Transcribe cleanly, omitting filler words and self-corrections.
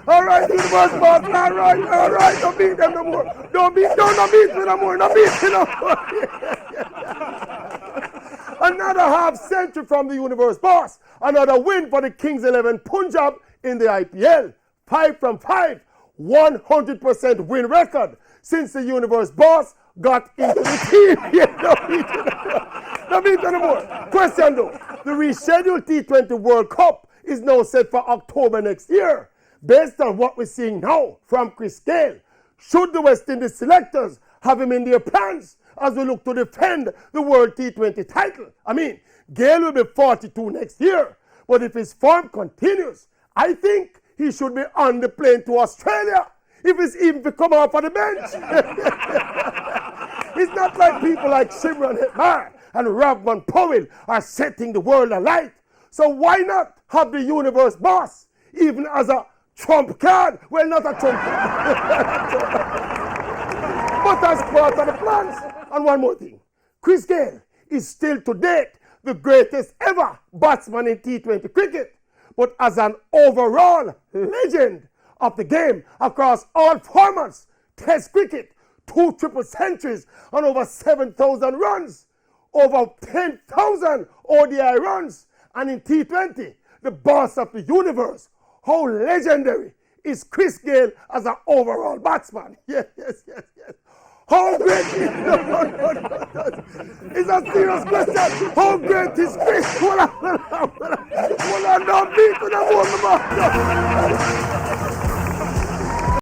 All right, universe boss. All right. Don't beat them no more. Don't beat me no more. Don't beat me no more. Another half century from the universe boss. Another win for the Kings 11 Punjab in the IPL. 5 from 5. 100% win record since the universe boss got into the team. Don't beat no more. Question though. The rescheduled T20 World Cup is now set for October next year. Based on what we're seeing now from Chris Gayle, should the West Indies selectors have him in their plans as we look to defend the World T20 title? I mean, Gayle will be 42 next year, but if his form continues, I think he should be on the plane to Australia if he's even to come off of the bench. It's not like people like Shimron Hetmar and Ravman Powell are setting the world alight. So why not have the universe boss even as a trump card? Well, not a trump card, but as part of the plans. And one more thing. Chris Gayle is still to date the greatest ever batsman in T20 cricket, but as an overall legend of the game across all formats, Test cricket, 2 triple centuries and over 7,000 runs, over 10,000 ODI runs, and in T20, the boss of the universe. How legendary is Chris Gayle as an overall batsman? Yes. How great is It's a serious question. How great is Chris? Well, I don't beat to the